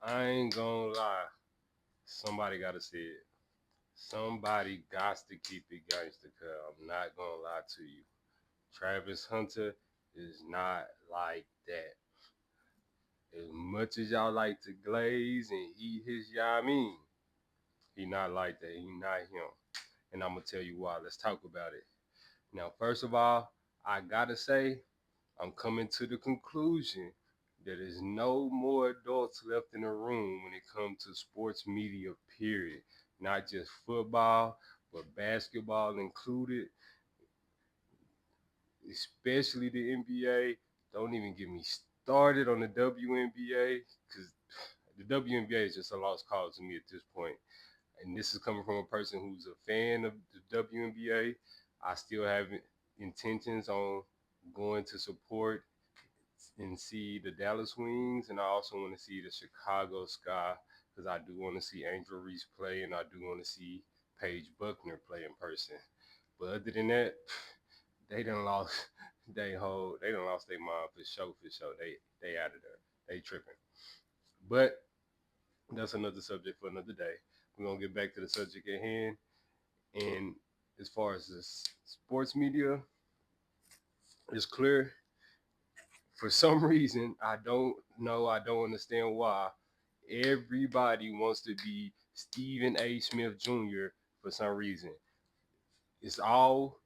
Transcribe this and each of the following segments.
I ain't gonna lie. Somebody gotta say it. Somebody got to keep it gangster, cuz I'm not gonna lie to you. Travis Hunter is not like that. As much as y'all like to glaze and eat his yamin, he not like that. He not him. And I'm gonna tell you why. Let's talk about it. Now, first of all, I gotta say, I'm coming to the conclusion that there's no more adults left in the room when it comes to sports media, period. Not just football, but basketball included, especially the NBA. Don't even get me started on the WNBA because the WNBA is just a lost cause to me at this point. And this is coming from a person who's a fan of the WNBA. I still have intentions on going to support and see the Dallas Wings, and I also want to see the Chicago Sky because I do want to see Angel Reese play, and I do want to see Paige Buckner play in person. But other than that, they done lost they done lost their mind for sure, for sure. They out of there. They tripping. But that's another subject for another day. We're gonna get back to the subject at hand. And as far as this sports media, it's clear for some reason, I don't know, I don't understand why everybody wants to be Stephen A. Smith Jr. for some reason. It's all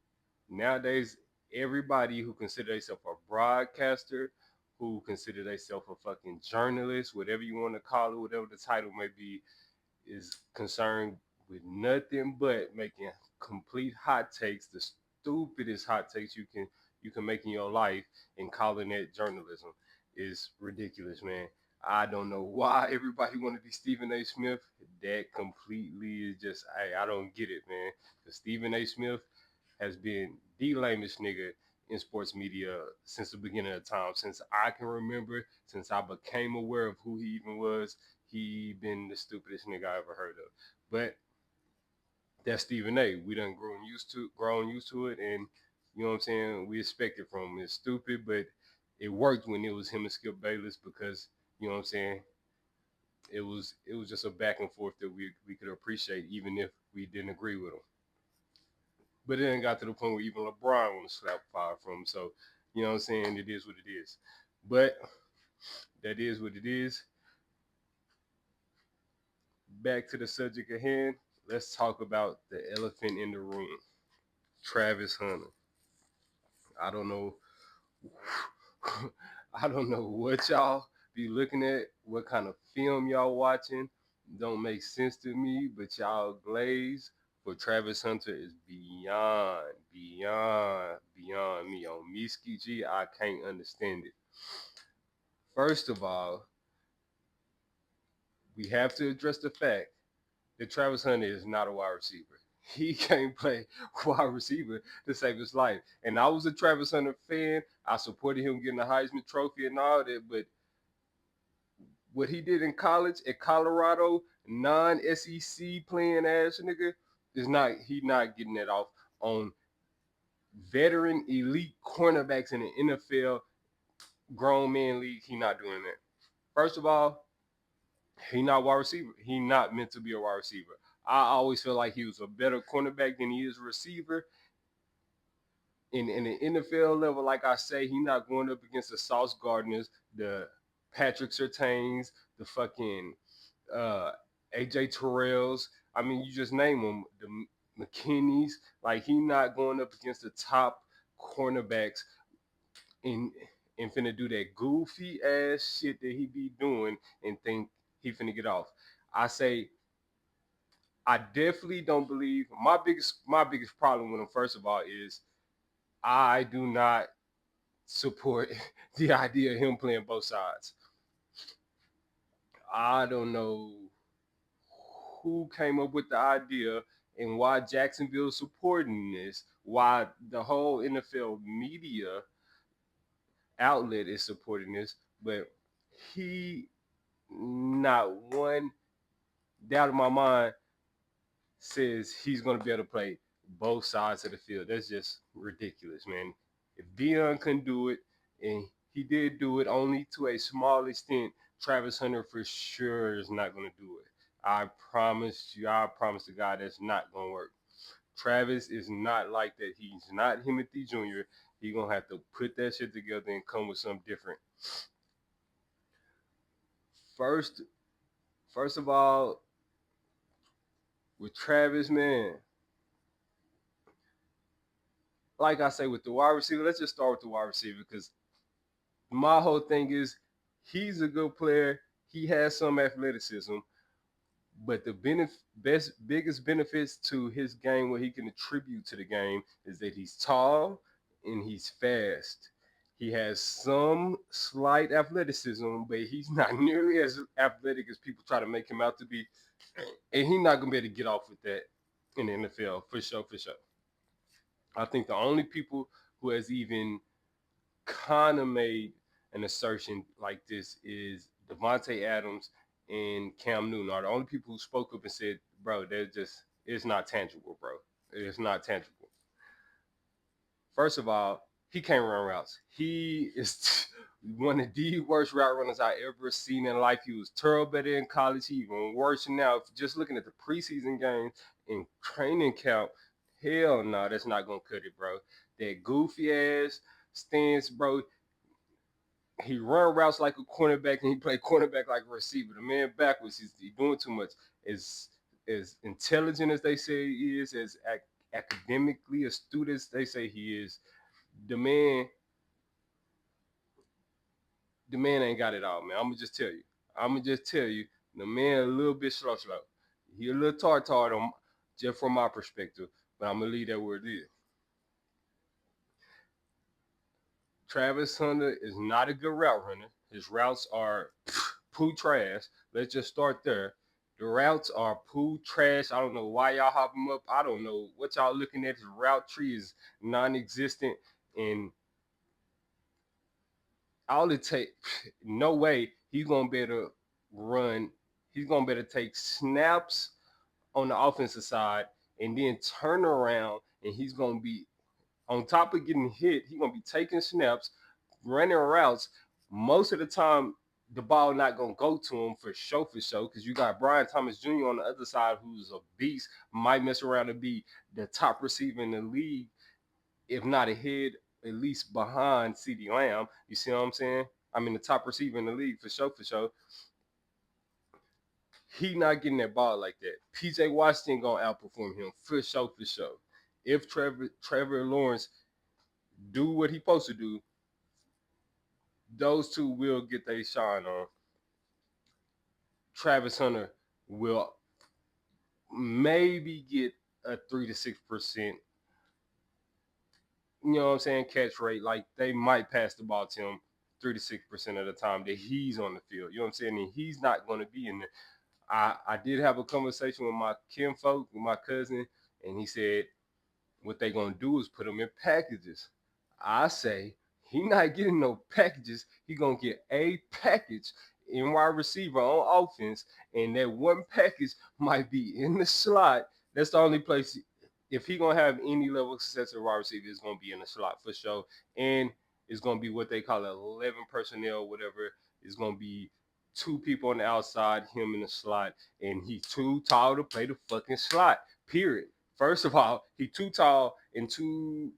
nowadays, everybody who consider themselves a broadcaster, who consider themselves a fucking journalist, whatever you want to call it, whatever the title may be, is concerned with nothing but making complete hot takes, the stupidest hot takes you can make in your life, and calling that journalism is ridiculous, man. I don't know why everybody want to be Stephen A. Smith. That completely is just I don't get it, man. Because Stephen A. Smith has been the lamest nigga in sports media since the beginning of time. Since I can remember, since I became aware of who he even was, he been the stupidest nigga I ever heard of. But that's Stephen A. We done grown used to it, and you know what I'm saying. We expect it from him. It's stupid, but it worked when it was him and Skip Bayless because you know what I'm saying. It was just a back and forth that we could appreciate even if we didn't agree with him. But it then got to the point where even LeBron want to slap fire from him. So you know what I'm saying. It is what it is. But that is what it is. Back to the subject at hand. Let's talk about the elephant in the room, Travis Hunter. I don't know. I don't know what y'all be looking at, what kind of film y'all watching. Don't make sense to me, but y'all glaze for Travis Hunter is beyond me. On Miski G, I can't understand it. First of all, we have to address the fact that Travis Hunter is not a wide receiver. He can't play wide receiver to save his life. And I was a Travis Hunter fan. I supported him getting the Heisman Trophy and all that. But what he did in college at Colorado, non-SEC playing ass nigga, is not he not getting that off on veteran elite cornerbacks in the NFL grown man league. He not doing that. First of all, he not wide receiver. He not meant to be a wide receiver. I always feel like he was a better cornerback than he is a receiver. In the NFL level, like I say, he not going up against the Sauce Gardners, the Patrick Surtains, the fucking uh, AJ Terrells. I mean, you just name them. The McKinney's. Like he not going up against the top cornerbacks and finna do that goofy ass shit that he be doing and think he finna get off. I say I definitely don't believe my biggest problem with him. First of all, is I do not support the idea of him playing both sides. I don't know who came up with the idea and why Jacksonville is supporting this, why the whole NFL media outlet is supporting this, but he not one doubt in my mind says he's going to be able to play both sides of the field. That's just ridiculous, man. If Dion couldn't do it and He did do it only to a small extent. Travis Hunter for sure is not going to do it. I promise you, I promise to God that's not going to work. Travis is not like that. He's not Timothy Jr. He's going to have to put that shit together and come with something different. First, first of all, with Travis, man, like I say with the wide receiver, let's just start with the wide receiver because my whole thing is he's a good player. He has some athleticism, but the biggest benefits to his game, what he can attribute to the game, is that he's tall and he's fast. He has some slight athleticism, but he's not nearly as athletic as people try to make him out to be. And he's not gonna be able to get off with that in the NFL for sure, for sure. I think the only people who has even kind of made an assertion like this is Devontae Adams and Cam Newton are the only people who spoke up and said, bro, it's not tangible, bro. It's not tangible. First of all, he can't run routes. He is one of the worst route runners I ever seen in life. He was terrible in college. He even worse now. Just looking at the preseason games and training camp, hell no, that's not gonna cut it, bro. That goofy ass stance, bro. He run routes like a cornerback and he play cornerback like a receiver. The man backwards, he's doing too much. As intelligent as they say he is, as academically astute as they say he is, the man, the man ain't got it all, man. I'm gonna just tell you. I'm gonna just tell you, the man a little bit slow. He a little tart on just from my perspective, but I'm gonna leave that where it is. Travis Hunter is not a good route runner. His routes are poo trash. Let's just start there. The routes are poo trash. I don't know why y'all hop him up. I don't know what y'all looking at. His route tree is non-existent, and all it take, no way he's gonna be able to run. He's gonna be able to take snaps on the offensive side and then turn around, and he's gonna be on top of getting hit. He's gonna be taking snaps, running routes. Most of the time, the ball not gonna go to him for sure, because you got Brian Thomas Jr. on the other side, who's a beast, might mess around and be the top receiver in the league, if not ahead, at least behind CeeDee Lamb. You see what I'm saying? I mean, the top receiver in the league for sure, for sure. He not getting that ball like that. PJ Washington gonna outperform him for sure, for sure. If Trevor Lawrence do what he supposed to do, those two will get their shine on. Travis Hunter will maybe get a 3 to 6%, you know what I'm saying, catch rate. Like they might pass the ball to him 3 to 6% of the time that he's on the field. You know what I'm saying? And he's not going to be in there. I did have a conversation with my kinfolk, with my cousin, and he said what they gonna do is put him in packages. I say he not getting no packages. He gonna get a package in wide receiver on offense, and that one package might be in the slot. That's the only place. If he gonna have any level of success at wide receiver, it's gonna be in the slot for sure, and it's gonna be what they call 11 personnel, whatever. It's gonna be two people on the outside, him in the slot, and he's too tall to play the fucking slot. Period. First of all, he too tall and too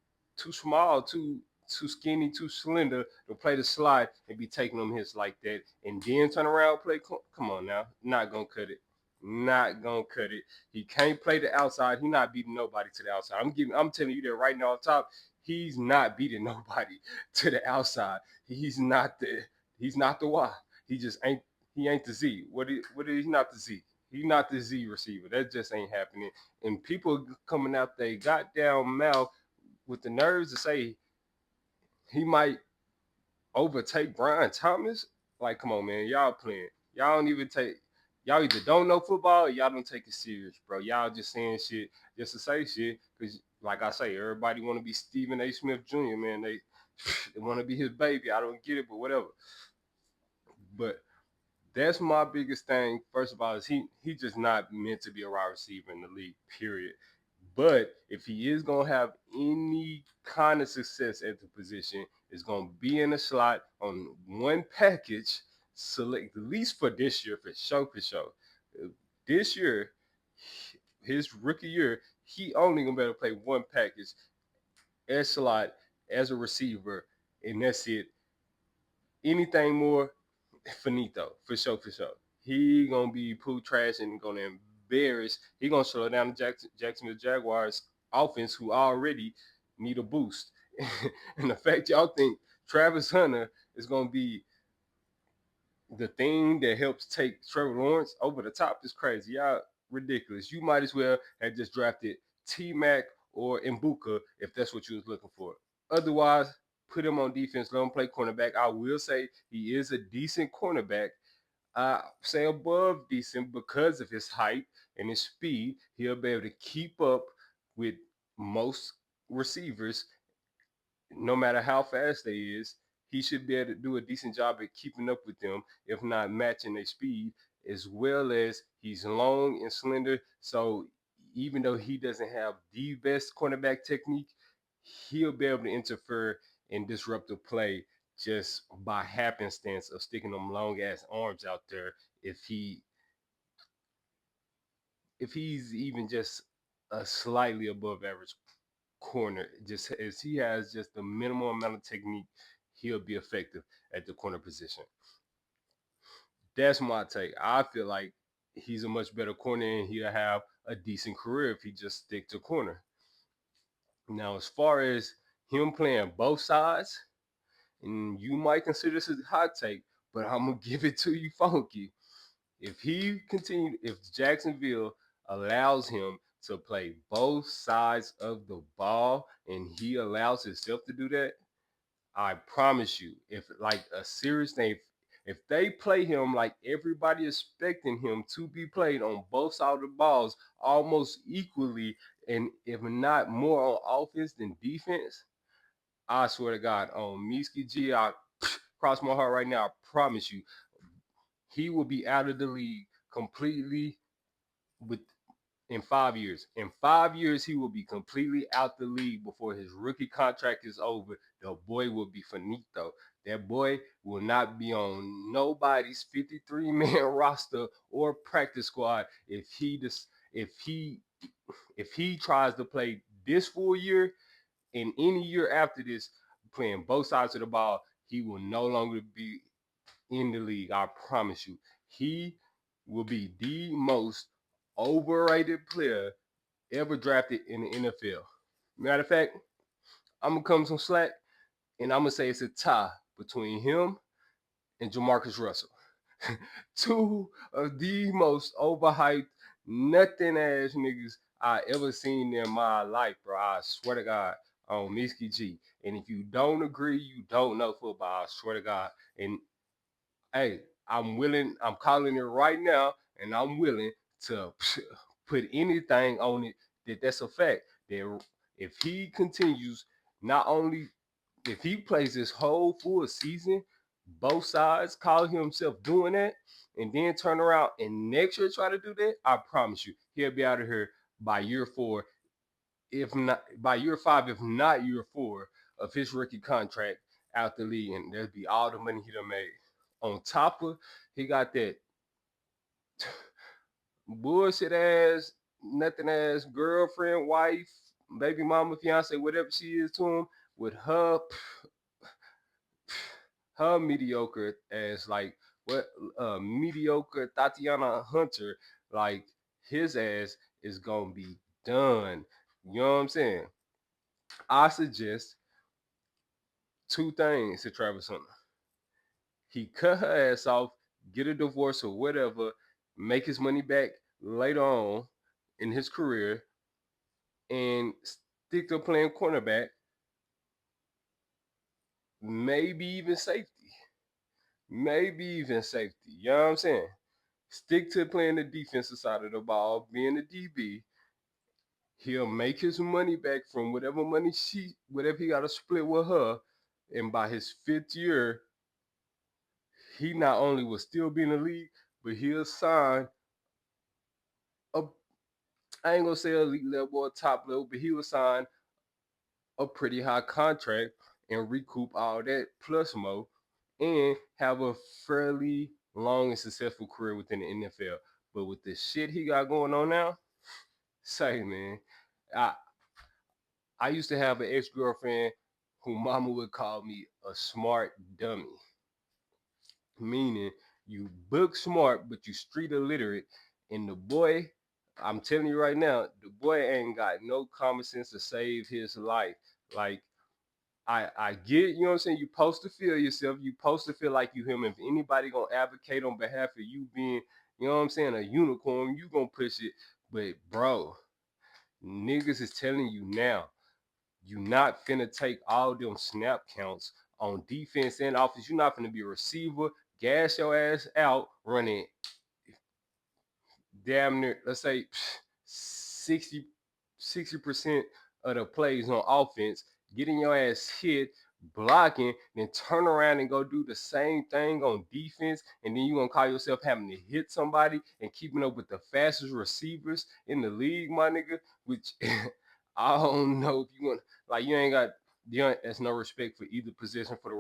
small, too skinny, too slender to play the slide and be taking them hits like that, and then turn around and play. Come on now, not gonna cut it. Not gonna cut it. He can't play the outside. He not beating nobody to the outside. I'm telling you that right now off top. He's not beating nobody to the outside. He's not the. He's not the Y. He just ain't. He ain't the Z. What is? He's not the Z. He's not the Z receiver. That just ain't happening. And people coming out they goddamn mouth with the nerves to say he might overtake Brian Thomas. Like, come on, man. Y'all playing. Y'all don't even take. Y'all either don't know football or y'all don't take it serious, bro. Y'all just saying shit just to say shit. Because, like I say, everybody want to be Stephen A. Smith Jr., man. They want to be his baby. I don't get it, but whatever. But that's my biggest thing. First of all, is he just not meant to be a wide receiver in the league, period. But if he is gonna have any kind of success at the position, is going to be in the slot on one package, select at least for this year, for sure, for sure. This year, his rookie year, he only going to be able to play one package as slot as a receiver, and that's it. Anything more, finito, for sure, for sure. He gonna be poo trash and gonna embarrass. He gonna slow down the Jacksonville Jaguars offense, who already need a boost. And the fact y'all think Travis Hunter is gonna be the thing that helps take Trevor Lawrence over the top is crazy. Y'all ridiculous. You might as well have just drafted T Mac or Mbuka if that's what you was looking for. Otherwise, put him on defense, let him play cornerback. I will say he is a decent cornerback. I say above decent because of his height and his speed. He'll be able to keep up with most receivers, no matter how fast they is. He should be able to do a decent job at keeping up with them, if not matching their speed, as well as he's long and slender. So even though he doesn't have the best cornerback technique, he'll be able to interfere and disrupt the play just by happenstance of sticking them long ass arms out there if he's even just a slightly above average corner, just as he has just the minimum amount of technique, he'll be effective at the corner position. That's my take. I feel like he's a much better corner and he'll have a decent career if he just stick to corner. Now, as far as him playing both sides, and you might consider this a hot take, but I'm gonna give it to you funky. If Jacksonville allows him to play both sides of the ball and he allows himself to do that, I promise you, if like a serious thing, if they play him like everybody expecting him to be played on both sides of the balls almost equally, and if not more on offense than defense, I swear to God, on Miski G, I cross my heart right now, I promise you, he will be out of the league completely with in 5 years. In 5 years, he will be completely out the league before his rookie contract is over. The boy will be finito. That boy will not be on nobody's 53-man roster or practice squad if he tries to play this full year and any year after this playing both sides of the ball. He will no longer be in the league. I promise you. He will be the most overrated player ever drafted in the NFL. Matter of fact, I'm gonna come some slack and I'm gonna say it's a tie between him and Jamarcus Russell. Two of the most overhyped, nothing ass niggas I ever seen in my life, bro. I swear to God, on Miski G. And if you don't agree, you don't know football. I swear to God. And hey, I'm calling it right now, and I'm willing to put anything on it that's a fact. That if he continues, not only if he plays this whole full season, both sides call himself doing that, and then turn around and next year try to do that, I promise you, he'll be out of here by year 4, if not by year 5, if not year 4 of his rookie contract out the league, and there'll be all the money he done made. On top of he got that bullshit ass, nothing ass girlfriend, wife, baby mama, fiance, whatever she is to him, with her mediocre as like what mediocre Tatiana Hunter, like his ass is gonna be done. You know what I'm saying? I suggest two things to Travis Hunter. He cut her ass off, get a divorce or whatever, make his money back later on in his career, and stick to playing cornerback, maybe even safety. Maybe even safety. You know what I'm saying? Stick to playing the defensive side of the ball, being a DB. He'll make his money back from whatever he got to split with her. And by his 5th year, he not only will still be in the league, but he'll sign a, I ain't gonna say elite level or top level, but he will sign a pretty high contract. and recoup all that plus more and have a fairly long and successful career within the NFL. But with the shit he got going on now, say man, I I used to have an ex-girlfriend who mama would call me a smart dummy, meaning you book smart but you street illiterate. And the boy, I'm telling you right now, the boy ain't got no common sense to save his life. Like I get, you know what I'm saying? You supposed to feel yourself. You supposed to feel like you him. If anybody gonna advocate on behalf of you being, you know what I'm saying, a unicorn, you gonna push it. But bro, niggas is telling you now, you not finna take all them snap counts on defense and offense. You're not finna be a receiver, gas your ass out, running damn near, let's say 60% of the plays on offense, getting your ass hit, blocking, then turn around and go do the same thing on defense, and then you're gonna call yourself having to hit somebody and keeping up with the fastest receivers in the league, my nigga, which I don't know if you want, like, you ain't got, there's no respect for either position, for the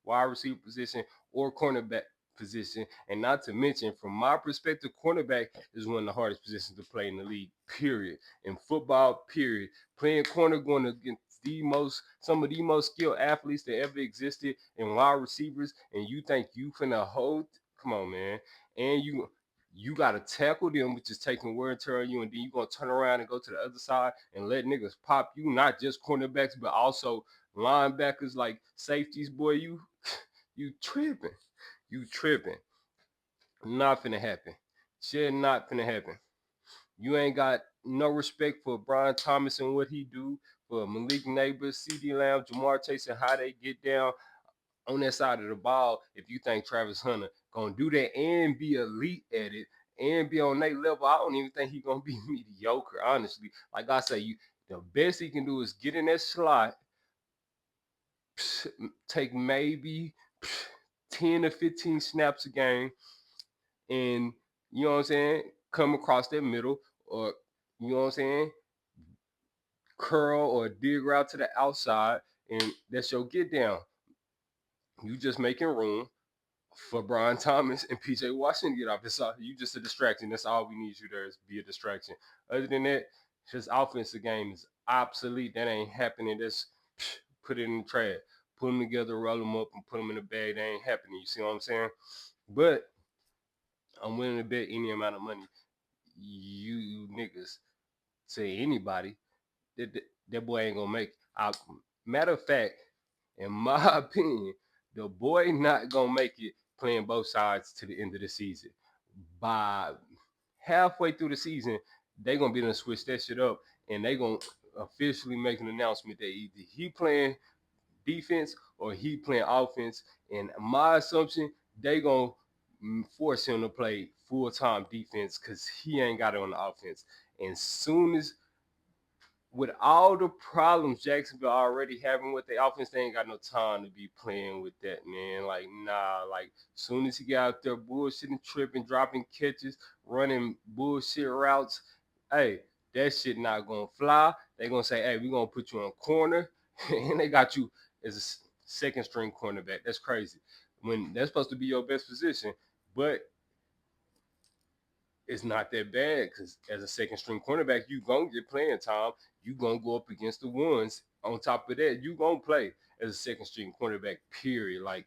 wide receiver position or cornerback position. And not to mention, from my perspective, cornerback is one of the hardest positions to play in the league, period. In football, period. Playing corner going against some of the most skilled athletes that ever existed and wide receivers, and you think you finna hold, come on, man. And you gotta tackle them, which is taking wear and tear on you, and then you gonna turn around and go to the other side and let niggas pop you, not just cornerbacks, but also linebackers like safeties, boy. You tripping. You tripping. Not finna happen. Shit not finna happen. You ain't got no respect for Brian Thomas and what he do, for Malik Neighbors, CD Lamb, Jamar Chase, and how they get down on that side of the ball. If you think Travis Hunter gonna do that and be elite at it and be on that level, I don't even think he gonna be mediocre, honestly. Like I say, the best he can do is get in that slot, take maybe 10 to 15 snaps a game, and you know what I'm saying, come across that middle, or you know what I'm saying, curl or dig route to the outside, and that's your get down. You just making room for Brian Thomas and PJ Washington to get off. You just a distraction. That's all we need you there is be a distraction. Other than that, his offensive game is obsolete. That ain't happening. That's put it in the trash. Put them together, roll them up, and put them in the bag. That ain't happening. You see what I'm saying? But I'm willing to bet any amount of money you niggas to anybody that boy ain't gonna make it. Matter of fact, in my opinion, the boy not gonna make it playing both sides to the end of the season. By halfway through the season, they gonna be able to switch that shit up, and they gonna officially make an announcement that either he playing defense or he playing offense. And my assumption, they gonna force him to play full time defense because he ain't got it on the offense. And soon as, with all the problems Jacksonville already having with the offense, they ain't got no time to be playing with that, man. Like, nah, like, soon as he got out there bullshitting, tripping, dropping catches, running bullshit routes, hey, that shit not gonna fly. They gonna say, hey, we gonna put you on corner, and they got you as a second string cornerback. That's crazy. When that's supposed to be your best position, but it's not that bad because as a second string cornerback, you gonna get playing time. You gonna go up against the ones. On top of that, you gonna play as a second string cornerback. Period. Like,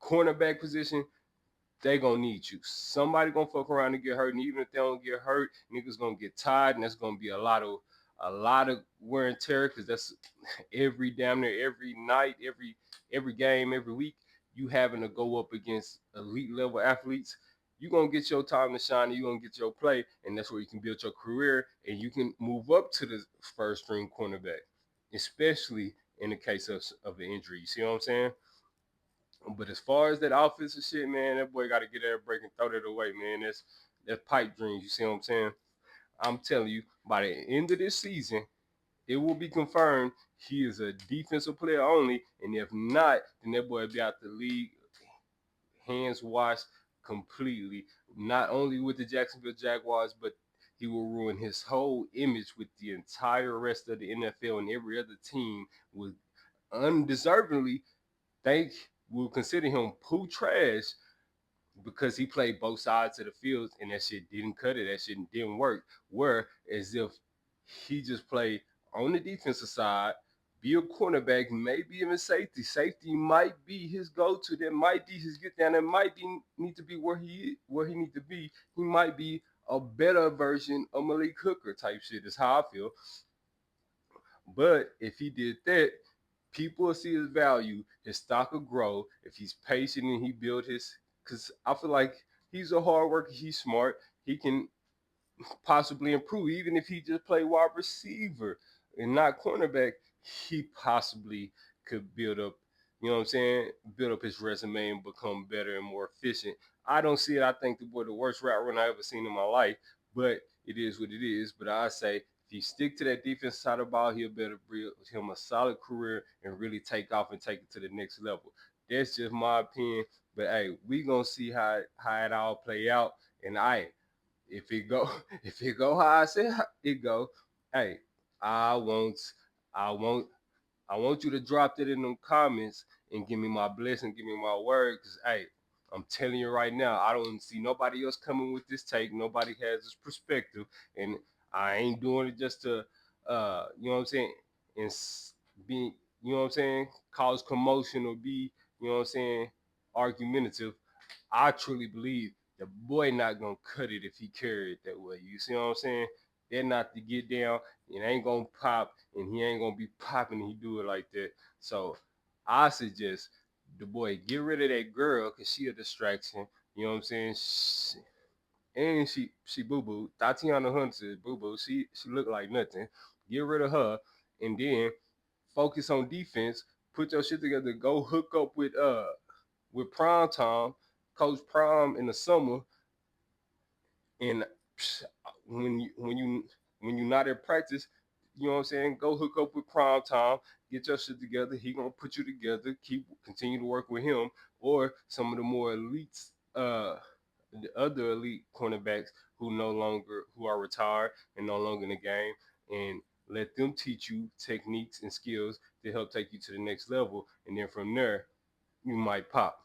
cornerback position, they gonna need you. Somebody gonna fuck around and get hurt, and even if they don't get hurt, niggas gonna get tired, and that's gonna be a lot of wear and tear because that's every damn near every night, every game, every week, you having to go up against elite level athletes. You're gonna get your time to shine, and you're gonna get your play, and that's where you can build your career and you can move up to the first string cornerback, especially in the case of an injury. You see what I'm saying? But as far as that offensive shit, man, that boy got to get that break and throw that away, man. That's pipe dreams. You see what I'm saying? I'm telling you, by the end of this season, it will be confirmed he is a defensive player only, and if not, then that boy will be out the league, hands washed completely. Not only with the Jacksonville Jaguars, but he will ruin his whole image with the entire rest of the NFL, and every other team would undeservingly think will consider him poo trash because he played both sides of the field and that shit didn't cut it. That shit didn't work. Where as if he just played on the defensive side, be a cornerback, maybe even safety. Safety might be his go-to. That might be his get down. That might be need to be where he need to be. He might be a better version of Malik Hooker type shit. Is how I feel. But if he did that, people will see his value. His stock will grow if he's patient and he build his. Because I feel like he's a hard worker. He's smart. He can possibly improve. Even if he just play wide receiver and not cornerback, he possibly could build up, you know what I'm saying, build up his resume and become better and more efficient. I don't see it. I think the boy the worst route run I ever seen in my life, but it is what it is. But I say if he stick to that defense side of the ball, he'll better build him a solid career and really take off and take it to the next level. That's just my opinion. But hey, we gonna see how it all play out. And if it go if it go how I say it go, hey, I want I want I want you to drop that in them comments and give me my blessing, give me my word, cause hey, I'm telling you right now, I don't see nobody else coming with this take. Nobody has this perspective, and I ain't doing it just to, you know what I'm saying, and be, you know what I'm saying, cause commotion or be, you know what I'm saying, argumentative. I truly believe the boy not gonna cut it if he carry it that way. You see what I'm saying? They're not to get down. It ain't gonna pop, and he ain't gonna be popping. He do it like that. So I suggest the boy get rid of that girl because she a distraction. You know what I'm saying? And she boo boo. Tatiana Hunter is boo boo. She look like nothing. Get rid of her, and then focus on defense. Put your shit together. Go hook up with Prime Time, Coach Prime in the summer, and when you not at practice, you know what I'm saying, go hook up with Prime Time, get your shit together. He gonna put you together. Continue to work with him or some of the more elites, the other elite cornerbacks who are retired and no longer in the game, and let them teach you techniques and skills to help take you to the next level. And then from there, you might pop.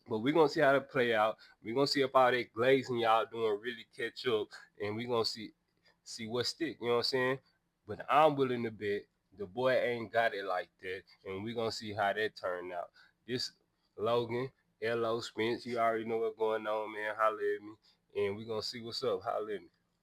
But we're gonna see how to play out. We're gonna see if all that glazing y'all doing really catch up, and we're gonna see what stick. You know what I'm saying? But I'm willing to bet the boy ain't got it like that, and we're gonna see how that turned out. This Logan, L.O. Spence, you already know what's going on, man. Holla at me, and we're gonna see what's up. Holla at me.